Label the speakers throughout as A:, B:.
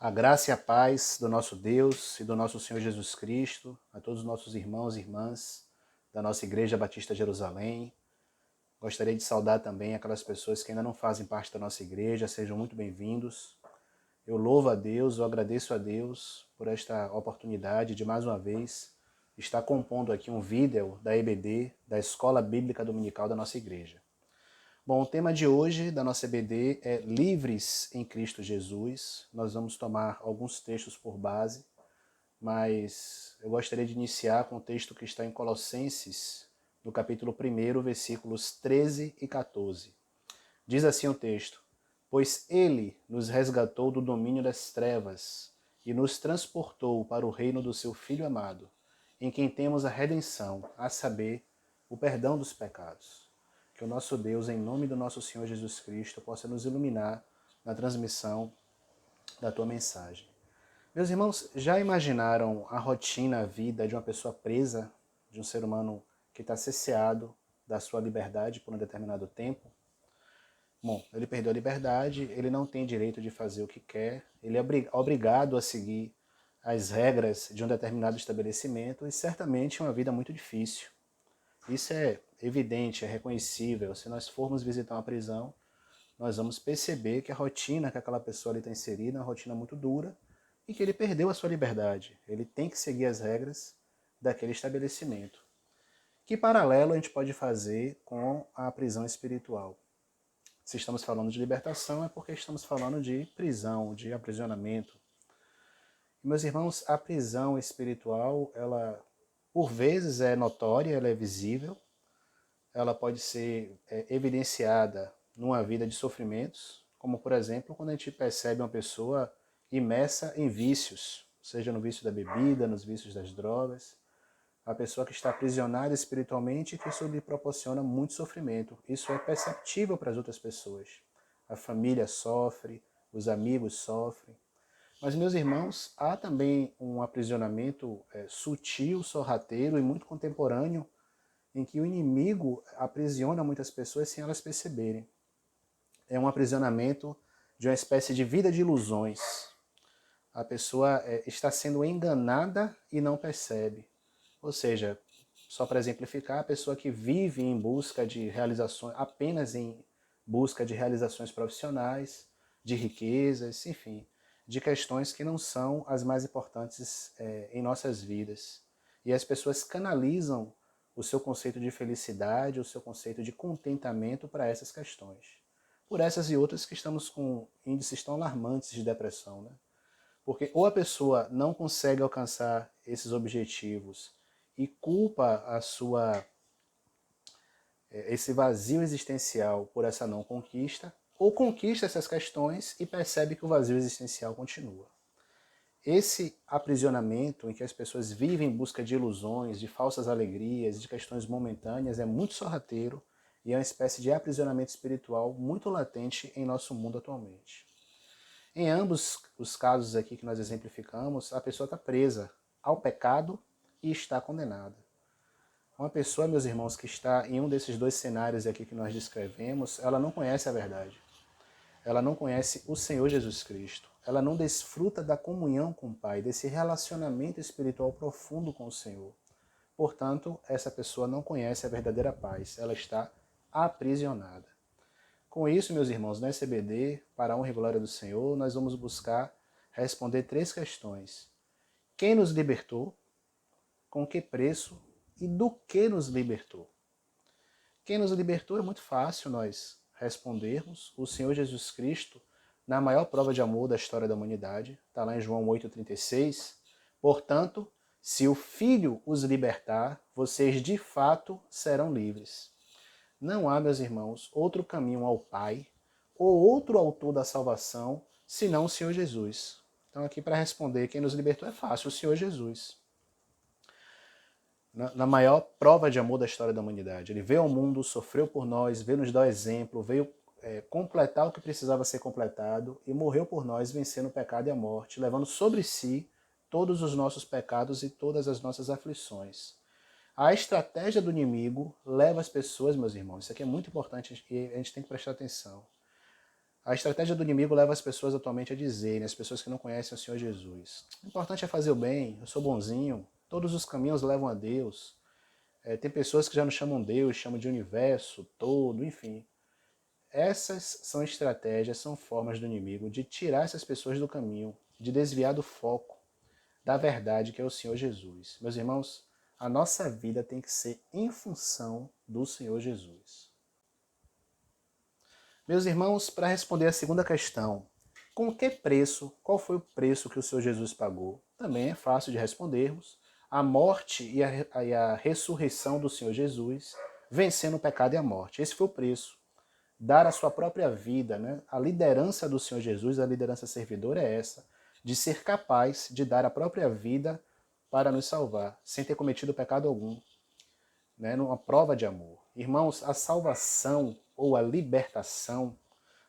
A: A graça e a paz do nosso Deus e do nosso Senhor Jesus Cristo, a todos os nossos irmãos e irmãs da nossa Igreja Batista Jerusalém. Gostaria de saudar também aquelas pessoas que ainda não fazem parte da nossa igreja, sejam muito bem-vindos. Eu louvo a Deus, eu agradeço a Deus por esta oportunidade de mais uma vez estar compondo aqui um vídeo da EBD, da Escola Bíblica Dominical da nossa igreja. Bom, o tema de hoje da nossa EBD é Livres em Cristo Jesus. Nós vamos tomar alguns textos por base, mas eu gostaria de iniciar com o texto que está em Colossenses, no capítulo 1, versículos 13 e 14. Diz assim o texto: Pois ele nos resgatou do domínio das trevas e nos transportou para o reino do seu Filho amado, em quem temos a redenção, a saber, o perdão dos pecados. Que o nosso Deus, em nome do nosso Senhor Jesus Cristo, possa nos iluminar na transmissão da tua mensagem. Meus irmãos, já imaginaram a rotina, a vida de uma pessoa presa, de um ser humano que está cesseado da sua liberdade por um determinado tempo? Bom, ele perdeu a liberdade, ele não tem direito de fazer o que quer, ele é obrigado a seguir as regras de um determinado estabelecimento e certamente é uma vida muito difícil. Isso é evidente, é reconhecível. Se nós formos visitar uma prisão, nós vamos perceber que a rotina que aquela pessoa ali está inserida é uma rotina muito dura e que ele perdeu a sua liberdade. Ele tem que seguir as regras daquele estabelecimento. Que paralelo a gente pode fazer com a prisão espiritual? Se estamos falando de libertação, é porque estamos falando de prisão, de aprisionamento. E, meus irmãos, a prisão espiritual, ela por vezes é notória, ela é visível, ela pode ser evidenciada numa vida de sofrimentos, como por exemplo, quando a gente percebe uma pessoa imersa em vícios, seja no vício da bebida, nos vícios das drogas, a pessoa que está aprisionada espiritualmente, que isso lhe proporciona muito sofrimento. Isso é perceptível para as outras pessoas. A família sofre, os amigos sofrem. Mas, meus irmãos, há também um aprisionamento sutil, sorrateiro e muito contemporâneo, em que o inimigo aprisiona muitas pessoas sem elas perceberem. É um aprisionamento de uma espécie de vida de ilusões. A pessoa está sendo enganada e não percebe. Ou seja, só para exemplificar, a pessoa que vive em busca de realizações, apenas em busca de realizações profissionais, de riquezas, enfim, de questões que não são as mais importantes em nossas vidas. E as pessoas canalizam o seu conceito de felicidade, o seu conceito de contentamento para essas questões. Por essas e outras que estamos com índices tão alarmantes de depressão, né? Porque ou a pessoa não consegue alcançar esses objetivos e culpa esse vazio existencial por essa não conquista, ou conquista essas questões e percebe que o vazio existencial continua. Esse aprisionamento em que as pessoas vivem em busca de ilusões, de falsas alegrias, de questões momentâneas, é muito sorrateiro e é uma espécie de aprisionamento espiritual muito latente em nosso mundo atualmente. Em ambos os casos aqui que nós exemplificamos, a pessoa está presa ao pecado e está condenada. Uma pessoa, meus irmãos, que está em um desses dois cenários aqui que nós descrevemos, ela não conhece a verdade. Ela não conhece o Senhor Jesus Cristo. Ela não desfruta da comunhão com o Pai, desse relacionamento espiritual profundo com o Senhor. Portanto, essa pessoa não conhece a verdadeira paz. Ela está aprisionada. Com isso, meus irmãos, na EBD, para a honra e glória do Senhor, nós vamos buscar responder três questões. Quem nos libertou? Com que preço? E do que nos libertou? Quem nos libertou é muito fácil nós respondermos. O Senhor Jesus Cristo, na maior prova de amor da história da humanidade, está lá em João 8,36. Portanto, se o Filho os libertar, vocês de fato serão livres. Não há, meus irmãos, outro caminho ao Pai ou outro autor da salvação senão o Senhor Jesus. Então aqui para responder, quem nos libertou é fácil, o Senhor Jesus. Na maior prova de amor da história da humanidade. Ele veio ao mundo, sofreu por nós, veio nos dar exemplo, veio completar o que precisava ser completado e morreu por nós, vencendo o pecado e a morte, levando sobre si todos os nossos pecados e todas as nossas aflições. A estratégia do inimigo leva as pessoas, meus irmãos, isso aqui é muito importante e a gente tem que prestar atenção. A estratégia do inimigo leva as pessoas atualmente a dizerem, as pessoas que não conhecem o Senhor Jesus: o importante é fazer o bem, eu sou bonzinho, todos os caminhos levam a Deus. Tem pessoas que já não chamam Deus, chamam de universo todo, enfim. Essas são estratégias, são formas do inimigo de tirar essas pessoas do caminho, de desviar do foco da verdade que é o Senhor Jesus. Meus irmãos, a nossa vida tem que ser em função do Senhor Jesus. Meus irmãos, para responder a segunda questão, com que preço, qual foi o preço que o Senhor Jesus pagou? Também é fácil de respondermos. A morte e a ressurreição do Senhor Jesus, vencendo o pecado e a morte. Esse foi o preço. Dar a sua própria vida, né? A liderança do Senhor Jesus, a liderança servidora é essa, de ser capaz de dar a própria vida para nos salvar, sem ter cometido pecado algum, né? Numa prova de amor. Irmãos, a salvação ou a libertação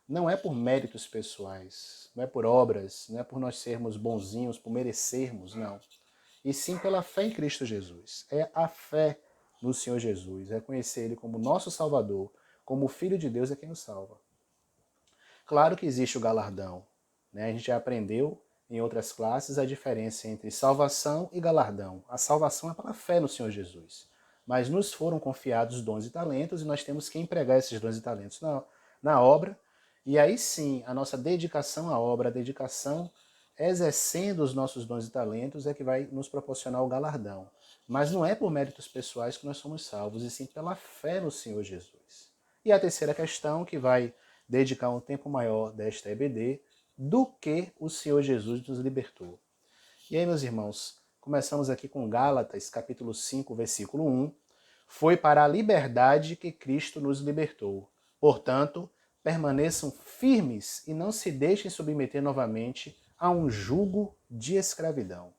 A: não é por méritos pessoais, não é por obras, não é por nós sermos bonzinhos, por merecermos, não. E sim pela fé em Cristo Jesus. É a fé no Senhor Jesus, é conhecer Ele como nosso Salvador, como o Filho de Deus é quem nos salva. Claro que existe o galardão, né? A gente já aprendeu em outras classes a diferença entre salvação e galardão. A salvação é pela fé no Senhor Jesus. Mas nos foram confiados dons e talentos e nós temos que empregar esses dons e talentos na obra. E aí sim, a nossa dedicação à obra, a dedicação exercendo os nossos dons e talentos é que vai nos proporcionar o galardão. Mas não é por méritos pessoais que nós somos salvos, e sim pela fé no Senhor Jesus. E a terceira questão, que vai dedicar um tempo maior desta EBD, do que o Senhor Jesus nos libertou. E aí, meus irmãos, começamos aqui com Gálatas, capítulo 5, versículo 1. Foi para a liberdade que Cristo nos libertou. Portanto, permaneçam firmes e não se deixem submeter novamente a um jugo de escravidão.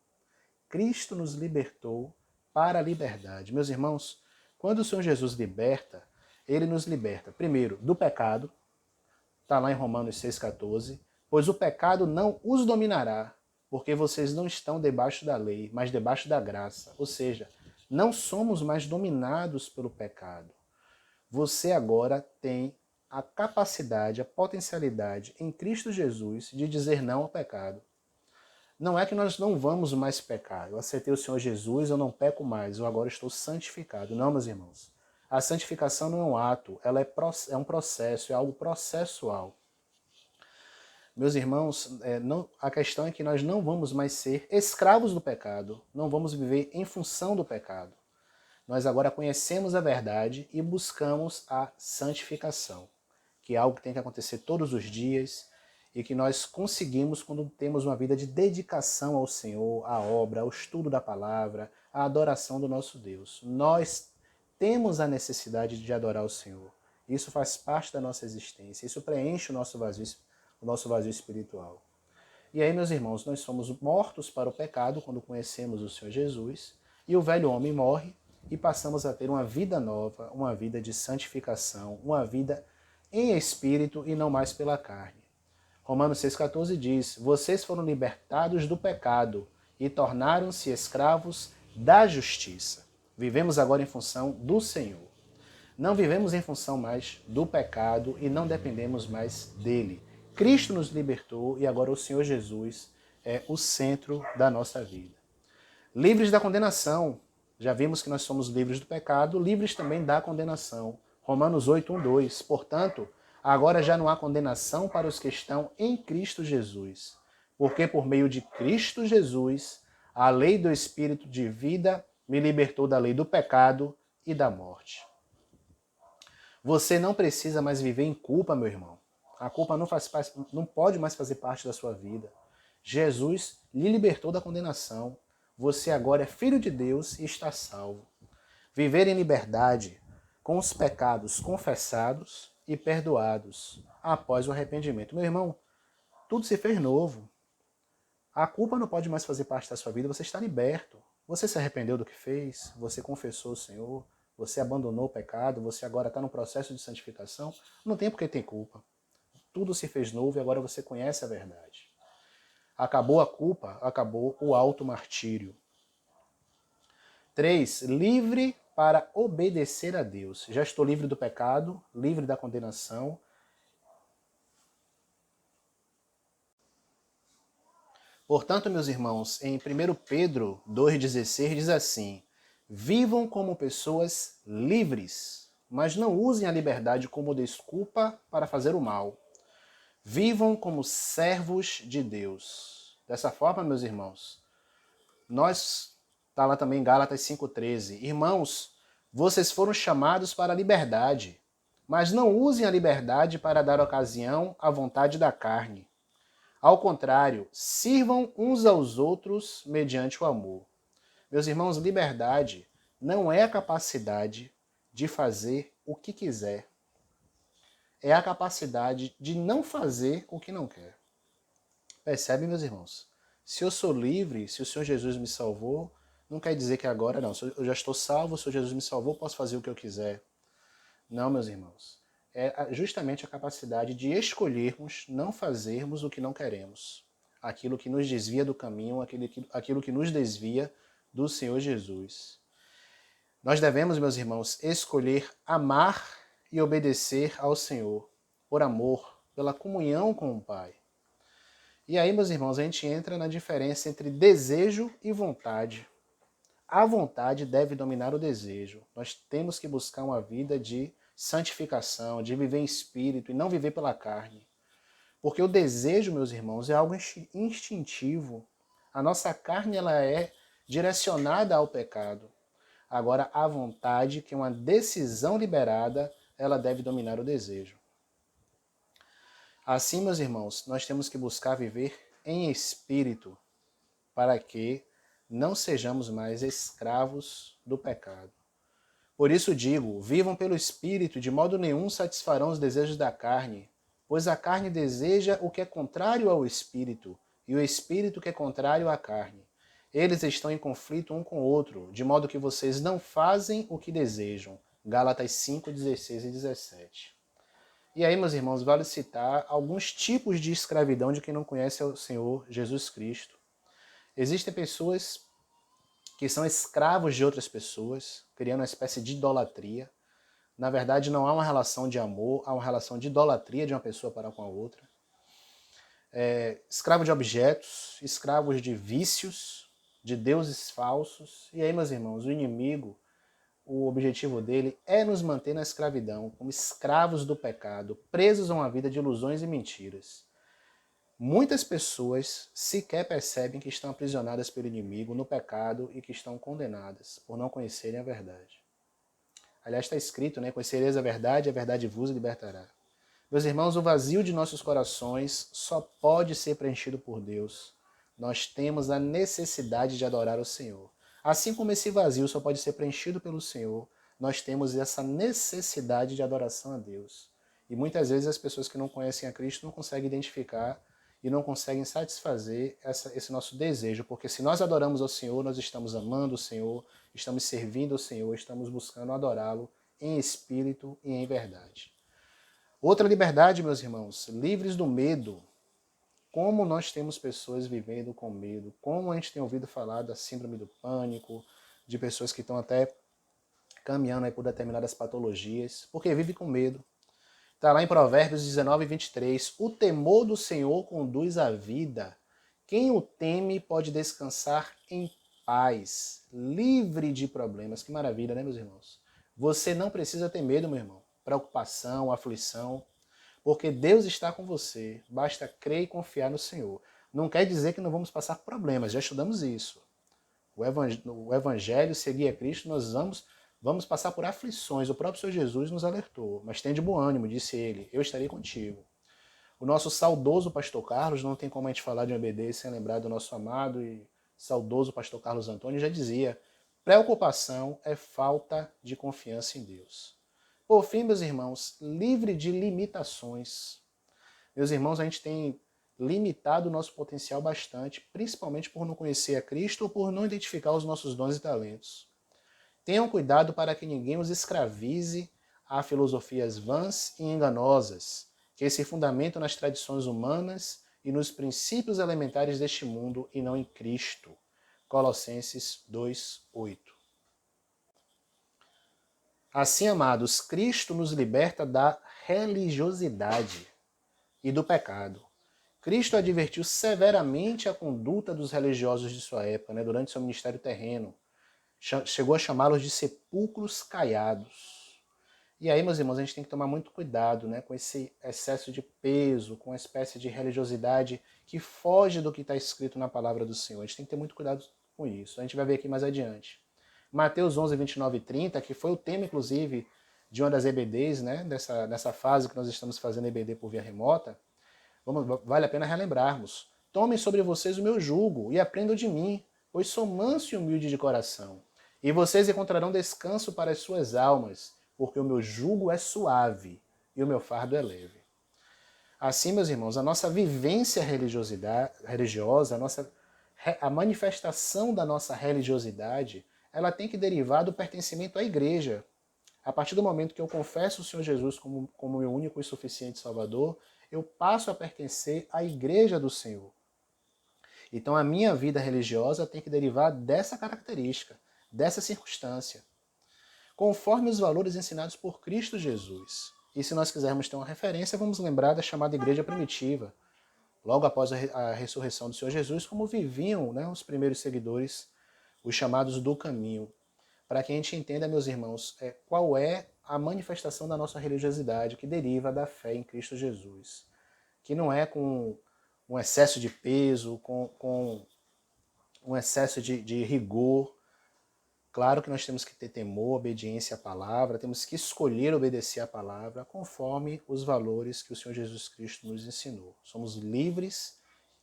A: Cristo nos libertou para a liberdade. Meus irmãos, quando o Senhor Jesus liberta, ele nos liberta, primeiro, do pecado, está lá em Romanos 6,14, pois o pecado não os dominará, porque vocês não estão debaixo da lei, mas debaixo da graça. Ou seja, não somos mais dominados pelo pecado. Você agora tem a capacidade, a potencialidade em Cristo Jesus de dizer não ao pecado. Não é que nós não vamos mais pecar. Eu aceitei o Senhor Jesus, eu não peco mais, eu agora estou santificado. Não, meus irmãos. A santificação não é um ato, ela é um processo, é algo processual. Meus irmãos, a questão é que nós não vamos mais ser escravos do pecado, não vamos viver em função do pecado. Nós agora conhecemos a verdade e buscamos a santificação, que é algo que tem que acontecer todos os dias e que nós conseguimos quando temos uma vida de dedicação ao Senhor, à obra, ao estudo da palavra, à adoração do nosso Deus. Nós temos a necessidade de adorar o Senhor. Isso faz parte da nossa existência, isso preenche o nosso vazio espiritual. E aí, meus irmãos, nós somos mortos para o pecado quando conhecemos o Senhor Jesus, e o velho homem morre e passamos a ter uma vida nova, uma vida de santificação, uma vida em espírito e não mais pela carne. Romanos 6,14 diz: vocês foram libertados do pecado e tornaram-se escravos da justiça. Vivemos agora em função do Senhor. Não vivemos em função mais do pecado e não dependemos mais dele. Cristo nos libertou e agora o Senhor Jesus é o centro da nossa vida. Livres da condenação. Já vimos que nós somos livres do pecado, livres também da condenação. Romanos 8, 1, 2. Portanto, agora já não há condenação para os que estão em Cristo Jesus. Porque por meio de Cristo Jesus, a lei do Espírito de vida me libertou da lei do pecado e da morte. Você não precisa mais viver em culpa, meu irmão. A culpa não pode mais fazer parte da sua vida. Jesus lhe libertou da condenação. Você agora é filho de Deus e está salvo. Viver em liberdade, com os pecados confessados e perdoados após o arrependimento. Meu irmão, tudo se fez novo. A culpa não pode mais fazer parte da sua vida, você está liberto. Você se arrependeu do que fez, você confessou o Senhor, você abandonou o pecado, você agora está no processo de santificação, não tem por que ter culpa. Tudo se fez novo e agora você conhece a verdade. Acabou a culpa, acabou o auto-martírio. 3. Livre para obedecer a Deus. Já estou livre do pecado, livre da condenação. Portanto, meus irmãos, em 1 Pedro 2,16 diz assim: vivam como pessoas livres, mas não usem a liberdade como desculpa para fazer o mal. Vivam como servos de Deus. Dessa forma, meus irmãos, nós, está lá também em Gálatas 5,13, irmãos, vocês foram chamados para a liberdade, mas não usem a liberdade para dar ocasião à vontade da carne. Ao contrário, sirvam uns aos outros mediante o amor. Meus irmãos, liberdade não é a capacidade de fazer o que quiser. É a capacidade de não fazer o que não quer. Percebe, meus irmãos? Se eu sou livre, se o Senhor Jesus me salvou, não quer dizer que agora não. Se eu já estou salvo, o Senhor Jesus me salvou, posso fazer o que eu quiser. Não, meus irmãos. É justamente a capacidade de escolhermos não fazermos o que não queremos. Aquilo que nos desvia do caminho, aquilo que nos desvia do Senhor Jesus. Nós devemos, meus irmãos, escolher amar e obedecer ao Senhor, por amor, pela comunhão com o Pai. E aí, meus irmãos, a gente entra na diferença entre desejo e vontade. A vontade deve dominar o desejo. Nós temos que buscar uma vida de santificação, de viver em espírito e não viver pela carne. Porque o desejo, meus irmãos, é algo instintivo. A nossa carne ela é direcionada ao pecado. Agora, a vontade, que é uma decisão liberada, ela deve dominar o desejo. Assim, meus irmãos, nós temos que buscar viver em espírito para que não sejamos mais escravos do pecado. Por isso digo, vivam pelo Espírito, de modo nenhum satisfarão os desejos da carne, pois a carne deseja o que é contrário ao Espírito, e o Espírito que é contrário à carne. Eles estão em conflito um com o outro, de modo que vocês não fazem o que desejam. Gálatas 5, 16 e 17. E aí, meus irmãos, vale citar alguns tipos de escravidão de quem não conhece o Senhor Jesus Cristo. Existem pessoas que são escravos de outras pessoas, criando uma espécie de idolatria. Na verdade, não há uma relação de amor, há uma relação de idolatria de uma pessoa para com a outra. Escravo de objetos, escravos de vícios, de deuses falsos. E aí, meus irmãos, o inimigo, o objetivo dele é nos manter na escravidão, como escravos do pecado, presos a uma vida de ilusões e mentiras. Muitas pessoas sequer percebem que estão aprisionadas pelo inimigo no pecado e que estão condenadas por não conhecerem a verdade. Aliás, está escrito, né? Conhecereis a verdade vos libertará. Meus irmãos, o vazio de nossos corações só pode ser preenchido por Deus. Nós temos a necessidade de adorar o Senhor. Assim como esse vazio só pode ser preenchido pelo Senhor, nós temos essa necessidade de adoração a Deus. E muitas vezes as pessoas que não conhecem a Cristo não conseguem identificar e não conseguem satisfazer esse nosso desejo, porque se nós adoramos ao Senhor, nós estamos amando o Senhor, estamos servindo ao Senhor, estamos buscando adorá-lo em espírito e em verdade. Outra liberdade, meus irmãos, livres do medo. Como nós temos pessoas vivendo com medo, como a gente tem ouvido falar da síndrome do pânico, de pessoas que estão até caminhando aí por determinadas patologias, porque vive com medo. Está lá em Provérbios 19, 23. O temor do Senhor conduz à vida. Quem o teme pode descansar em paz, livre de problemas. Que maravilha, né, meus irmãos? Você não precisa ter medo, meu irmão. Preocupação, aflição, porque Deus está com você. Basta crer e confiar no Senhor. Não quer dizer que não vamos passar problemas, já estudamos isso. O Evangelho, seguir a Cristo, nós vamos passar por aflições. O próprio Senhor Jesus nos alertou. Mas tem de bom ânimo, disse ele, eu estarei contigo. O nosso saudoso pastor Carlos, não tem como a gente falar de um EBD sem lembrar do nosso amado e saudoso pastor Carlos Antônio, já dizia, preocupação é falta de confiança em Deus. Por fim, meus irmãos, livre de limitações. Meus irmãos, a gente tem limitado o nosso potencial bastante, principalmente por não conhecer a Cristo ou por não identificar os nossos dons e talentos. Tenham cuidado para que ninguém os escravize a filosofias vãs e enganosas, que se fundamentam nas tradições humanas e nos princípios elementares deste mundo e não em Cristo. Colossenses 2:8. Assim, amados, Cristo nos liberta da religiosidade e do pecado. Cristo advertiu severamente a conduta dos religiosos de sua época, né, durante seu ministério terreno. Chegou a chamá-los de sepulcros caiados. E aí, meus irmãos, a gente tem que tomar muito cuidado, né, com esse excesso de peso, com uma espécie de religiosidade que foge do que está escrito na palavra do Senhor. A gente tem que ter muito cuidado com isso. A gente vai ver aqui mais adiante. Mateus 11, 29 e 30, que foi o tema, inclusive, de uma das EBDs, né, dessa fase que nós estamos fazendo EBD por via remota, vale a pena relembrarmos. Tomem sobre vocês o meu jugo e aprendam de mim, pois sou manso e humilde de coração. E vocês encontrarão descanso para as suas almas, porque o meu jugo é suave e o meu fardo é leve. Assim, meus irmãos, a nossa vivência religiosa, a manifestação da nossa religiosidade, ela tem que derivar do pertencimento à igreja. A partir do momento que eu confesso o Senhor Jesus como meu único e suficiente Salvador, eu passo a pertencer à igreja do Senhor. Então a minha vida religiosa tem que derivar dessa característica, dessa circunstância, conforme os valores ensinados por Cristo Jesus. E se nós quisermos ter uma referência, vamos lembrar da chamada igreja primitiva, logo após a ressurreição do Senhor Jesus, como viviam, né, os primeiros seguidores, os chamados do caminho. Para que a gente entenda, meus irmãos, qual é a manifestação da nossa religiosidade que deriva da fé em Cristo Jesus. Que não é com um excesso de peso, com um excesso de rigor. Claro que nós temos que ter temor, obediência à palavra, temos que escolher obedecer à palavra conforme os valores que o Senhor Jesus Cristo nos ensinou. Somos livres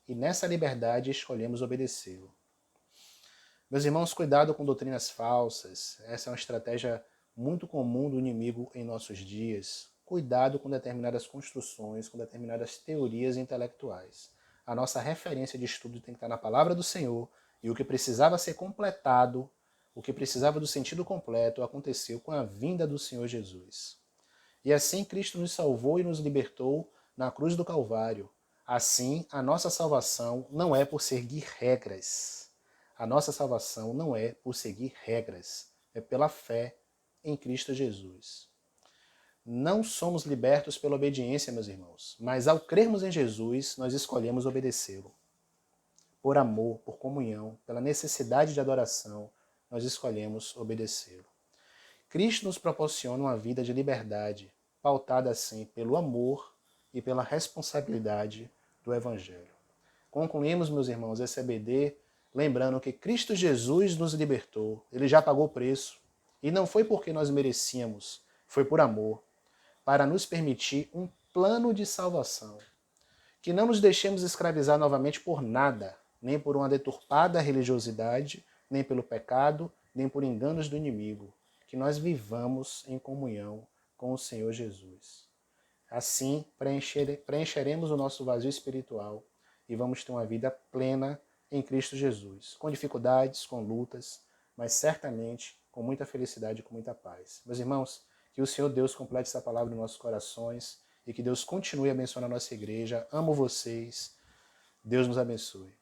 A: e nessa liberdade escolhemos obedecê-lo. Meus irmãos, cuidado com doutrinas falsas. Essa é uma estratégia muito comum do inimigo em nossos dias. Cuidado com determinadas construções, com determinadas teorias intelectuais. A nossa referência de estudo tem que estar na palavra do Senhor, e o que precisava ser completado, o que precisava do sentido completo, aconteceu com a vinda do Senhor Jesus. E assim Cristo nos salvou e nos libertou na cruz do Calvário. Assim, a nossa salvação não é por seguir regras. A nossa salvação não é por seguir regras, é pela fé em Cristo Jesus. Não somos libertos pela obediência, meus irmãos, mas ao crermos em Jesus, nós escolhemos obedecê-lo. Por amor, por comunhão, pela necessidade de adoração, nós escolhemos obedecê-lo. Cristo nos proporciona uma vida de liberdade, pautada assim pelo amor e pela responsabilidade do Evangelho. Concluímos, meus irmãos, esse EBD lembrando que Cristo Jesus nos libertou, ele já pagou o preço, e não foi porque nós merecíamos, foi por amor, para nos permitir um plano de salvação. Que não nos deixemos escravizar novamente por nada, nem por uma deturpada religiosidade, nem pelo pecado, nem por enganos do inimigo. Que nós vivamos em comunhão com o Senhor Jesus. Assim, preencheremos o nosso vazio espiritual e vamos ter uma vida plena em Cristo Jesus, com dificuldades, com lutas, mas certamente com muita felicidade e com muita paz. Meus irmãos, que o Senhor Deus complete essa palavra em nossos corações e que Deus continue abençoando a nossa igreja. Amo vocês. Deus nos abençoe.